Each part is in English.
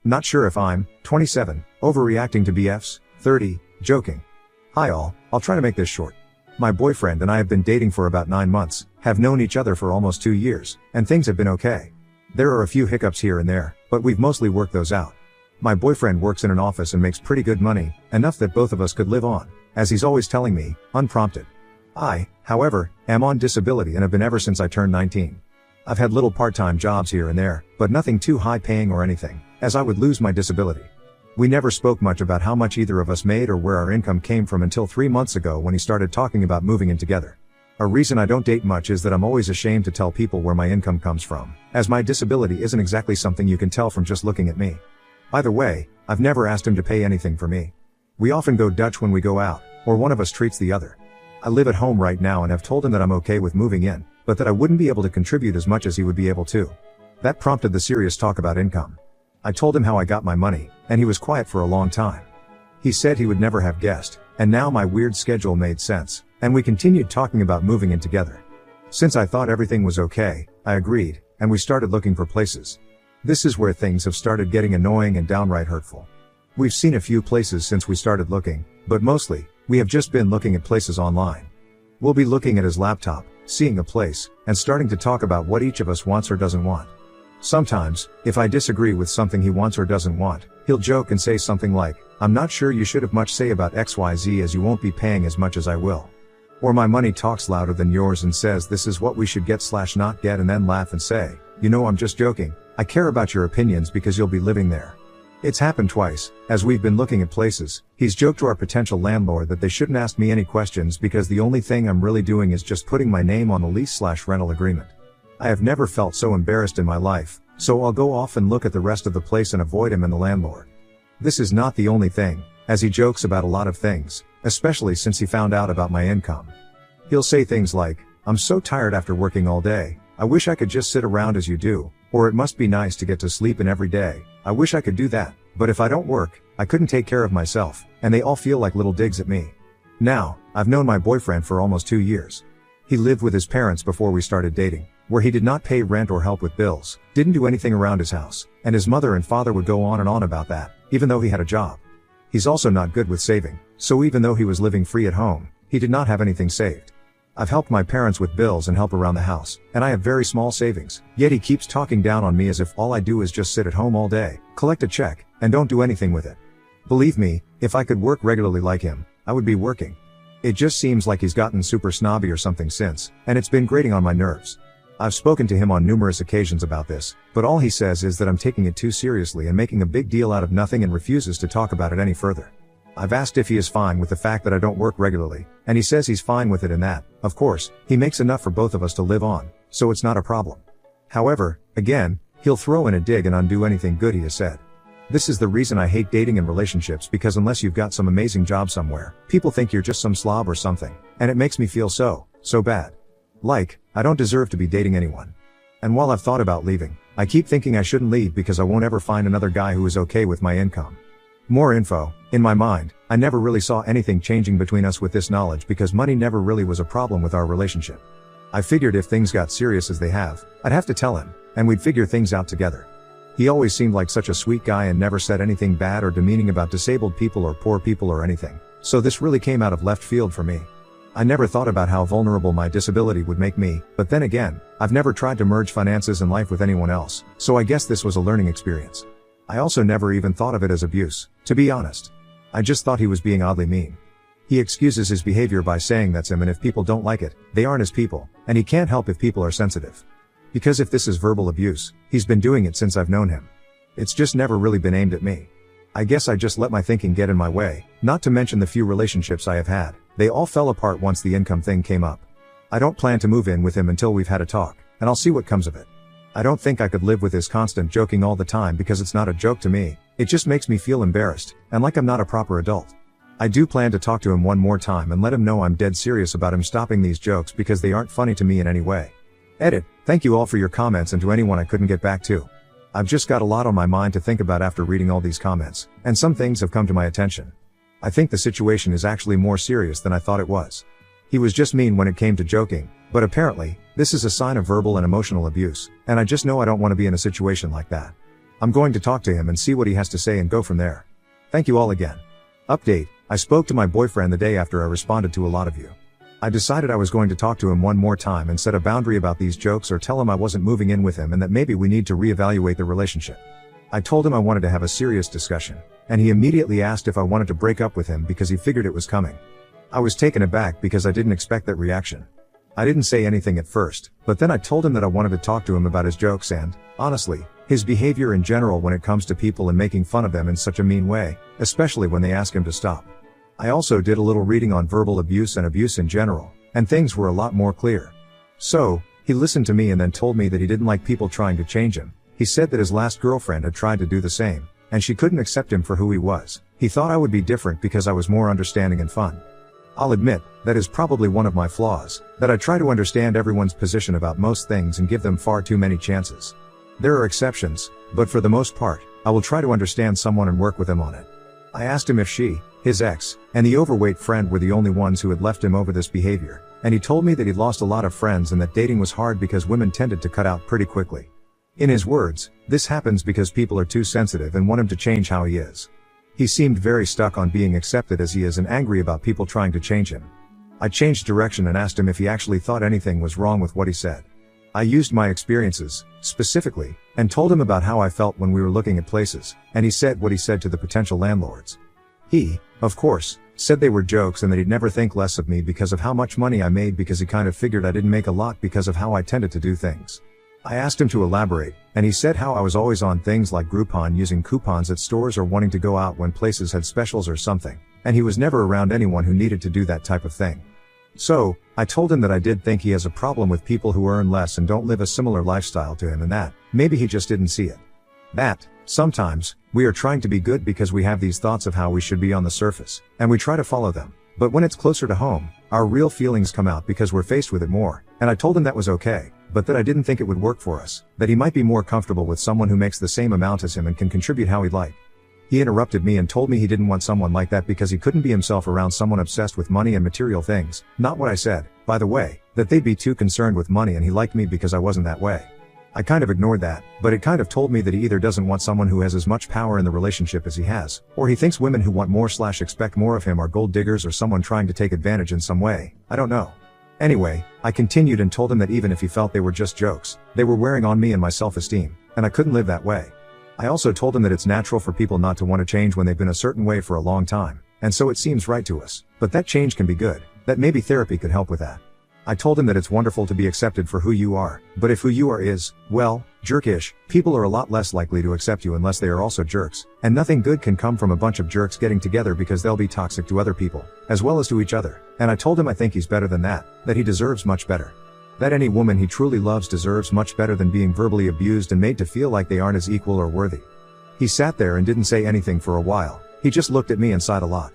Not sure if I'm 27, overreacting to BFs, 30, joking. Hi all, I'll try to make this short. My boyfriend and I have been dating for about 9 months, have known each other for almost 2 years, and things have been okay. There are a few hiccups here and there, but we've mostly worked those out. My boyfriend works in an office and makes pretty good money, enough that both of us could live on, as he's always telling me, unprompted. I, however, am on disability and have been ever since I turned 19. I've had little part-time jobs here and there, but nothing too high-paying or anything, as I would lose my disability. We never spoke much about how much either of us made or where our income came from until 3 months ago when he started talking about moving in together. A reason I don't date much is that I'm always ashamed to tell people where my income comes from, as my disability isn't exactly something you can tell from just looking at me. By the way, I've never asked him to pay anything for me. We often go Dutch when we go out, or one of us treats the other. I live at home right now and have told him that I'm okay with moving in, but that I wouldn't be able to contribute as much as he would be able to. That prompted the serious talk about income. I told him how I got my money, and he was quiet for a long time. He said he would never have guessed, and now my weird schedule made sense, and we continued talking about moving in together. Since I thought everything was okay, I agreed, and we started looking for places. This is where things have started getting annoying and downright hurtful. We've seen a few places since we started looking, but mostly, we have just been looking at places online. We'll be looking at his laptop, seeing a place, and starting to talk about what each of us wants or doesn't want. Sometimes, if I disagree with something he wants or doesn't want, he'll joke and say something like, "I'm not sure you should have much say about XYZ as you won't be paying as much as I will." Or my money talks louder than yours and says this is what we should get/not get, and then laugh and say, "You know, I'm just joking. I care about your opinions because you'll be living there." It's happened twice, as we've been looking at places. He's joked to our potential landlord that they shouldn't ask me any questions because the only thing I'm really doing is just putting my name on the lease/rental agreement. I have never felt so embarrassed in my life, so I'll go off and look at the rest of the place and avoid him and the landlord. This is not the only thing, as he jokes about a lot of things, especially since he found out about my income. He'll say things like, "I'm so tired after working all day, I wish I could just sit around as you do," or "It must be nice to get to sleep in every day, I wish I could do that, but if I don't work, I couldn't take care of myself," and they all feel like little digs at me. Now, I've known my boyfriend for almost 2 years. He lived with his parents before we started dating, where he did not pay rent or help with bills, didn't do anything around his house, and his mother and father would go on and on about that, even though he had a job. He's also not good with saving, so even though he was living free at home, he did not have anything saved. I've helped my parents with bills and help around the house, and I have very small savings, yet he keeps talking down on me as if all I do is just sit at home all day, collect a check, and don't do anything with it. Believe me, if I could work regularly like him, I would be working. It just seems like he's gotten super snobby or something since, and it's been grating on my nerves. I've spoken to him on numerous occasions about this, but all he says is that I'm taking it too seriously and making a big deal out of nothing and refuses to talk about it any further. I've asked if he is fine with the fact that I don't work regularly, and he says he's fine with it and that, of course, he makes enough for both of us to live on, so it's not a problem. However, again, he'll throw in a dig and undo anything good he has said. This is the reason I hate dating and relationships, because unless you've got some amazing job somewhere, people think you're just some slob or something, and it makes me feel so bad. Like, I don't deserve to be dating anyone. And while I've thought about leaving, I keep thinking I shouldn't leave because I won't ever find another guy who is okay with my income. More info. In my mind, I never really saw anything changing between us with this knowledge because money never really was a problem with our relationship. I figured if things got serious as they have, I'd have to tell him, and we'd figure things out together. He always seemed like such a sweet guy and never said anything bad or demeaning about disabled people or poor people or anything, so this really came out of left field for me. I never thought about how vulnerable my disability would make me, but then again, I've never tried to merge finances and life with anyone else, so I guess this was a learning experience. I also never even thought of it as abuse, to be honest. I just thought he was being oddly mean. He excuses his behavior by saying that's him, and if people don't like it, they aren't his people, and he can't help if people are sensitive. Because if this is verbal abuse, he's been doing it since I've known him. It's just never really been aimed at me. I guess I just let my thinking get in my way, not to mention the few relationships I have had. They all fell apart once the income thing came up. I don't plan to move in with him until we've had a talk, and I'll see what comes of it. I don't think I could live with his constant joking all the time because it's not a joke to me, it just makes me feel embarrassed, and like I'm not a proper adult. I do plan to talk to him one more time and let him know I'm dead serious about him stopping these jokes because they aren't funny to me in any way. Edit. Thank you all for your comments and to anyone I couldn't get back to. I've just got a lot on my mind to think about after reading all these comments, and some things have come to my attention. I think the situation is actually more serious than I thought it was. He was just mean when it came to joking, but apparently, this is a sign of verbal and emotional abuse, and I just know I don't want to be in a situation like that. I'm going to talk to him and see what he has to say and go from there. Thank you all again. Update, I spoke to my boyfriend the day after I responded to a lot of you. I decided I was going to talk to him one more time and set a boundary about these jokes or tell him I wasn't moving in with him and that maybe we need to reevaluate the relationship. I told him I wanted to have a serious discussion, and he immediately asked if I wanted to break up with him because he figured it was coming. I was taken aback because I didn't expect that reaction. I didn't say anything at first, but then I told him that I wanted to talk to him about his jokes and, honestly, his behavior in general when it comes to people and making fun of them in such a mean way, especially when they ask him to stop. I also did a little reading on verbal abuse and abuse in general, and things were a lot more clear. So, he listened to me and then told me that he didn't like people trying to change him. He said that his last girlfriend had tried to do the same, and she couldn't accept him for who he was. He thought I would be different because I was more understanding and fun. I'll admit, that is probably one of my flaws, that I try to understand everyone's position about most things and give them far too many chances. There are exceptions, but for the most part, I will try to understand someone and work with them on it. I asked him if she, his ex, and the overweight friend were the only ones who had left him over this behavior, and he told me that he'd lost a lot of friends and that dating was hard because women tended to cut out pretty quickly. In his words, this happens because people are too sensitive and want him to change how he is. He seemed very stuck on being accepted as he is and angry about people trying to change him. I changed direction and asked him if he actually thought anything was wrong with what he said. I used my experiences, specifically, and told him about how I felt when we were looking at places, and he said what he said to the potential landlords. He, of course, said they were jokes and that he'd never think less of me because of how much money I made because he kind of figured I didn't make a lot because of how I tended to do things. I asked him to elaborate, and he said how I was always on things like Groupon using coupons at stores or wanting to go out when places had specials or something, and he was never around anyone who needed to do that type of thing. So, I told him that I did think he has a problem with people who earn less and don't live a similar lifestyle to him and that, maybe he just didn't see it. That, sometimes, we are trying to be good because we have these thoughts of how we should be on the surface, and we try to follow them. But when it's closer to home, our real feelings come out because we're faced with it more, and I told him that was okay, but that I didn't think it would work for us, that he might be more comfortable with someone who makes the same amount as him and can contribute how he'd like. He interrupted me and told me he didn't want someone like that because he couldn't be himself around someone obsessed with money and material things. Not what I said, by the way, that they'd be too concerned with money and he liked me because I wasn't that way. I kind of ignored that, but it kind of told me that he either doesn't want someone who has as much power in the relationship as he has, or he thinks women who want more/expect more of him are gold diggers or someone trying to take advantage in some way. I don't know. Anyway, I continued and told him that even if he felt they were just jokes, they were wearing on me and my self-esteem, and I couldn't live that way. I also told him that it's natural for people not to want to change when they've been a certain way for a long time, and so it seems right to us, but that change can be good, that maybe therapy could help with that. I told him that it's wonderful to be accepted for who you are, but if who you are is, well, jerkish, people are a lot less likely to accept you unless they are also jerks, and nothing good can come from a bunch of jerks getting together because they'll be toxic to other people, as well as to each other, and I told him I think he's better than that he deserves much better. That any woman he truly loves deserves much better than being verbally abused and made to feel like they aren't as equal or worthy. He sat there and didn't say anything for a while, he just looked at me and sighed a lot.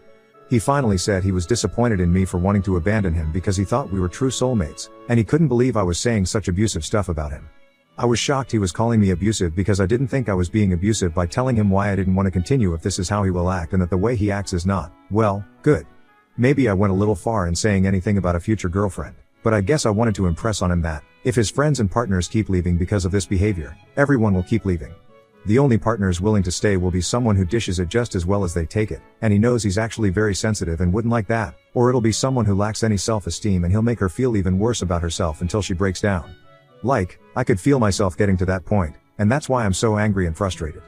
He finally said he was disappointed in me for wanting to abandon him because he thought we were true soulmates, and he couldn't believe I was saying such abusive stuff about him. I was shocked he was calling me abusive because I didn't think I was being abusive by telling him why I didn't want to continue if this is how he will act and that the way he acts is not, well, good. Maybe I went a little far in saying anything about a future girlfriend, but I guess I wanted to impress on him that, if his friends and partners keep leaving because of this behavior, everyone will keep leaving. The only partners willing to stay will be someone who dishes it just as well as they take it, and he knows he's actually very sensitive and wouldn't like that, or it'll be someone who lacks any self-esteem and he'll make her feel even worse about herself until she breaks down. I could feel myself getting to that point, and that's why I'm so angry and frustrated.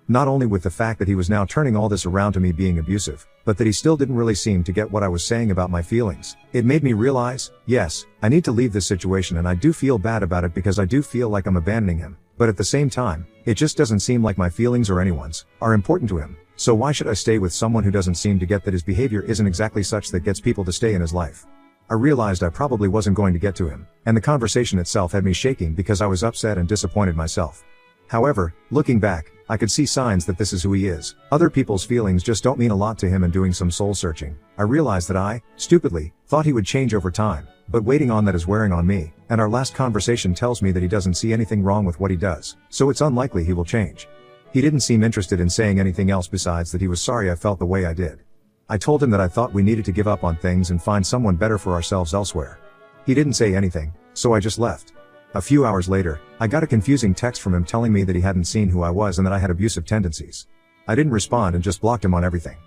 Not only with the fact that he was now turning all this around to me being abusive, but that he still didn't really seem to get what I was saying about my feelings. It made me realize, yes, I need to leave this situation and I do feel bad about it because I do feel like I'm abandoning him, but at the same time, it just doesn't seem like my feelings or anyone's are important to him, so why should I stay with someone who doesn't seem to get that his behavior isn't exactly such that gets people to stay in his life? I realized I probably wasn't going to get to him, and the conversation itself had me shaking because I was upset and disappointed myself. However, looking back, I could see signs that this is who he is. Other people's feelings just don't mean a lot to him, and doing some soul searching, I realized that I, stupidly, thought he would change over time, but waiting on that is wearing on me, and our last conversation tells me that he doesn't see anything wrong with what he does, so it's unlikely he will change. He didn't seem interested in saying anything else besides that he was sorry I felt the way I did. I told him that I thought we needed to give up on things and find someone better for ourselves elsewhere. He didn't say anything, so I just left. A few hours later, I got a confusing text from him telling me that he hadn't seen who I was and that I had abusive tendencies. I didn't respond and just blocked him on everything.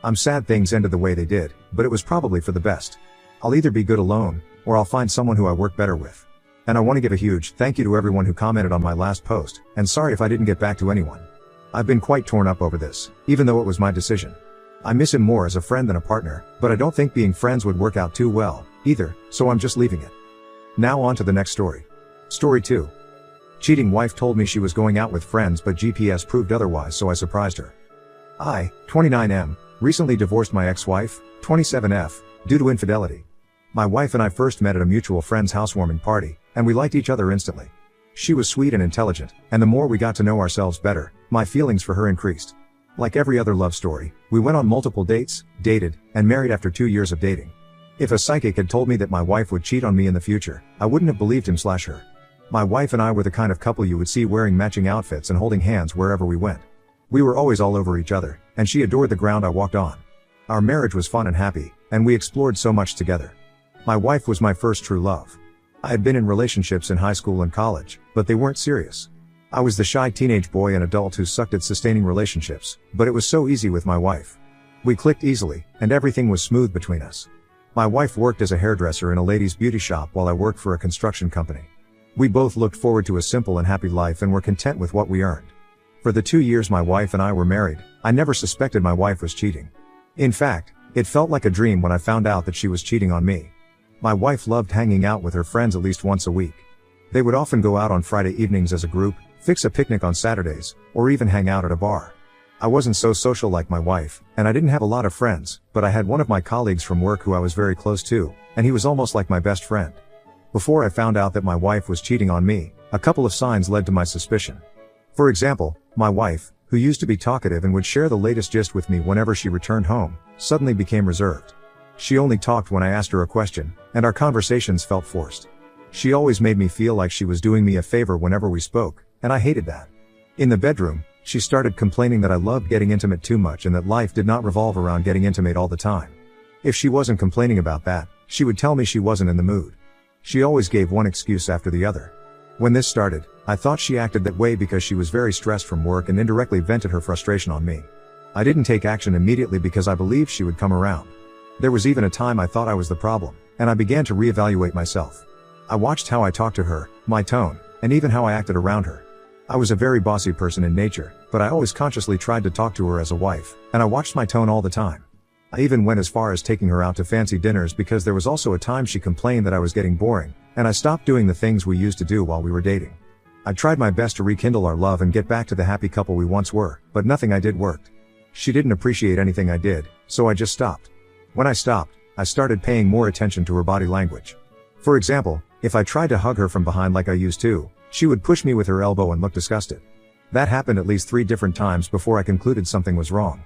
I'm sad things ended the way they did, but it was probably for the best. I'll either be good alone, or I'll find someone who I work better with. And I want to give a huge thank you to everyone who commented on my last post, and sorry if I didn't get back to anyone. I've been quite torn up over this, even though it was my decision. I miss him more as a friend than a partner, but I don't think being friends would work out too well, either, so I'm just leaving it. Now on to the next story. Story 2. Cheating wife told me she was going out with friends but GPS proved otherwise, so I surprised her. I, 29M, recently divorced my ex-wife, 27F, due to infidelity. My wife and I first met at a mutual friend's housewarming party, and we liked each other instantly. She was sweet and intelligent, and the more we got to know ourselves better, my feelings for her increased. Like every other love story, we went on multiple dates, dated, and married after 2 years of dating. If a psychic had told me that my wife would cheat on me in the future, I wouldn't have believed him/her. My wife and I were the kind of couple you would see wearing matching outfits and holding hands wherever we went. We were always all over each other, and she adored the ground I walked on. Our marriage was fun and happy, and we explored so much together. My wife was my first true love. I had been in relationships in high school and college, but they weren't serious. I was the shy teenage boy and adult who sucked at sustaining relationships, but it was so easy with my wife. We clicked easily, and everything was smooth between us. My wife worked as a hairdresser in a ladies' beauty shop while I worked for a construction company. We both looked forward to a simple and happy life and were content with what we earned. For the 2 years my wife and I were married, I never suspected my wife was cheating. In fact, it felt like a dream when I found out that she was cheating on me. My wife loved hanging out with her friends at least once a week. They would often go out on Friday evenings as a group, fix a picnic on Saturdays, or even hang out at a bar. I wasn't so social like my wife, and I didn't have a lot of friends, but I had one of my colleagues from work who I was very close to, and he was almost like my best friend. Before I found out that my wife was cheating on me, a couple of signs led to my suspicion. For example, my wife, who used to be talkative and would share the latest gist with me whenever she returned home, suddenly became reserved. She only talked when I asked her a question, and our conversations felt forced. She always made me feel like she was doing me a favor whenever we spoke, and I hated that. In the bedroom, she started complaining that I loved getting intimate too much and that life did not revolve around getting intimate all the time. If she wasn't complaining about that, she would tell me she wasn't in the mood. She always gave one excuse after the other. When this started, I thought she acted that way because she was very stressed from work and indirectly vented her frustration on me. I didn't take action immediately because I believed she would come around. There was even a time I thought I was the problem, and I began to reevaluate myself. I watched how I talked to her, my tone, and even how I acted around her. I was a very bossy person in nature, but I always consciously tried to talk to her as a wife, and I watched my tone all the time. I even went as far as taking her out to fancy dinners because there was also a time she complained that I was getting boring, and I stopped doing the things we used to do while we were dating. I tried my best to rekindle our love and get back to the happy couple we once were, but nothing I did worked. She didn't appreciate anything I did, so I just stopped. When I stopped, I started paying more attention to her body language. For example, if I tried to hug her from behind like I used to, she would push me with her elbow and look disgusted. That happened at least 3 different times before I concluded something was wrong.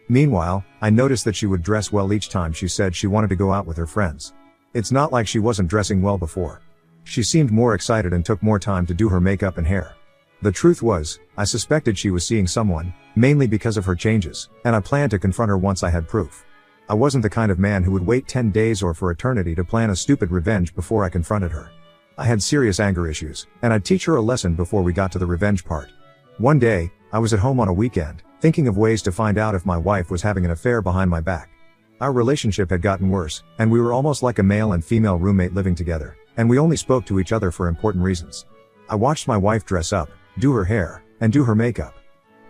Meanwhile, I noticed that she would dress well each time she said she wanted to go out with her friends. It's not like she wasn't dressing well before. She seemed more excited and took more time to do her makeup and hair. The truth was, I suspected she was seeing someone, mainly because of her changes, and I planned to confront her once I had proof. I wasn't the kind of man who would wait 10 days or for eternity to plan a stupid revenge before I confronted her. I had serious anger issues, and I'd teach her a lesson before we got to the revenge part. One day, I was at home on a weekend, thinking of ways to find out if my wife was having an affair behind my back. Our relationship had gotten worse, and we were almost like a male and female roommate living together, and we only spoke to each other for important reasons. I watched my wife dress up, do her hair, and do her makeup.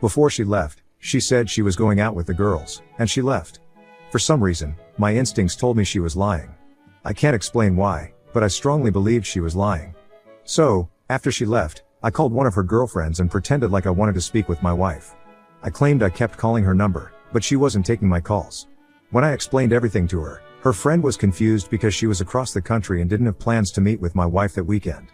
Before she left, she said she was going out with the girls, and she left. For some reason, my instincts told me she was lying. I can't explain why, but I strongly believed she was lying. So, after she left, I called one of her girlfriends and pretended like I wanted to speak with my wife. I claimed I kept calling her number, but she wasn't taking my calls. When I explained everything to her, her friend was confused because she was across the country and didn't have plans to meet with my wife that weekend.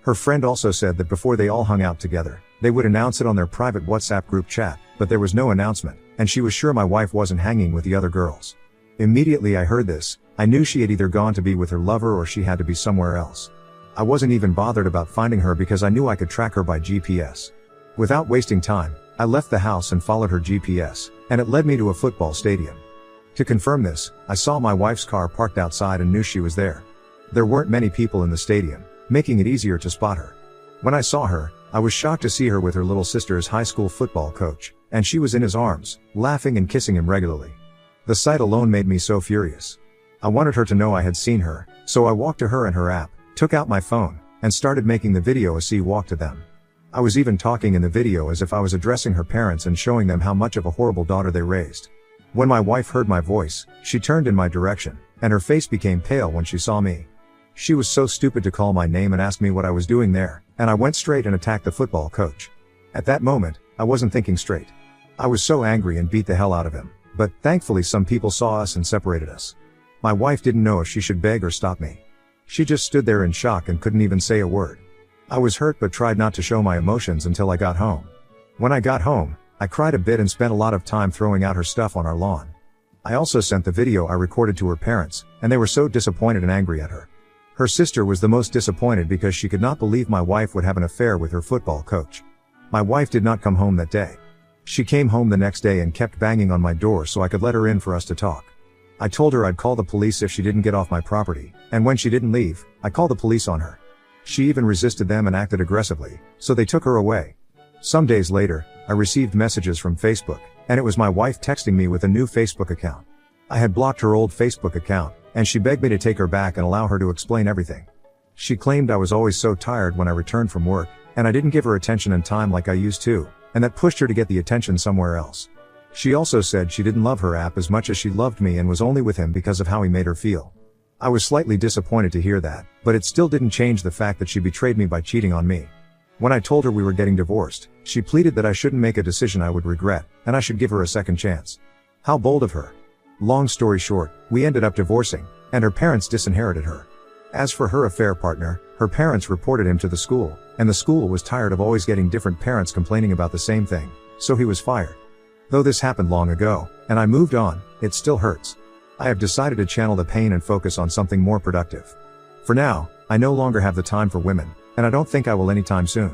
Her friend also said that before they all hung out together, they would announce it on their private WhatsApp group chat, but there was no announcement, and she was sure my wife wasn't hanging with the other girls. Immediately I heard this, I knew she had either gone to be with her lover or she had to be somewhere else. I wasn't even bothered about finding her because I knew I could track her by GPS. Without wasting time, I left the house and followed her GPS, and it led me to a football stadium. To confirm this, I saw my wife's car parked outside and knew she was there. There weren't many people in the stadium, making it easier to spot her. When I saw her, I was shocked to see her with her little sister's high school football coach, and she was in his arms, laughing and kissing him regularly. The sight alone made me so furious. I wanted her to know I had seen her, so I walked to her and her app, took out my phone, and started making the video as she walked to them. I was even talking in the video as if I was addressing her parents and showing them how much of a horrible daughter they raised. When my wife heard my voice, she turned in my direction, and her face became pale when she saw me. She was so stupid to call my name and ask me what I was doing there, and I went straight and attacked the football coach. At that moment, I wasn't thinking straight. I was so angry and beat the hell out of him, but thankfully some people saw us and separated us. My wife didn't know if she should beg or stop me. She just stood there in shock and couldn't even say a word. I was hurt but tried not to show my emotions until I got home. When I got home, I cried a bit and spent a lot of time throwing out her stuff on our lawn. I also sent the video I recorded to her parents, and they were so disappointed and angry at her. Her sister was the most disappointed because she could not believe my wife would have an affair with her football coach. My wife did not come home that day. She came home the next day and kept banging on my door so I could let her in for us to talk. I told her I'd call the police if she didn't get off my property, and when she didn't leave, I called the police on her. She even resisted them and acted aggressively, so they took her away. Some days later, I received messages from Facebook, and it was my wife texting me with a new Facebook account. I had blocked her old Facebook account, and she begged me to take her back and allow her to explain everything. She claimed I was always so tired when I returned from work, and I didn't give her attention and time like I used to, and that pushed her to get the attention somewhere else. She also said she didn't love her app as much as she loved me and was only with him because of how he made her feel. I was slightly disappointed to hear that, but it still didn't change the fact that she betrayed me by cheating on me. When I told her we were getting divorced, she pleaded that I shouldn't make a decision I would regret, and I should give her a second chance. How bold of her. Long story short, we ended up divorcing, and her parents disinherited her. As for her affair partner, her parents reported him to the school, and the school was tired of always getting different parents complaining about the same thing, so he was fired. Though this happened long ago, and I moved on, it still hurts. I have decided to channel the pain and focus on something more productive. For now, I no longer have the time for women, and I don't think I will anytime soon.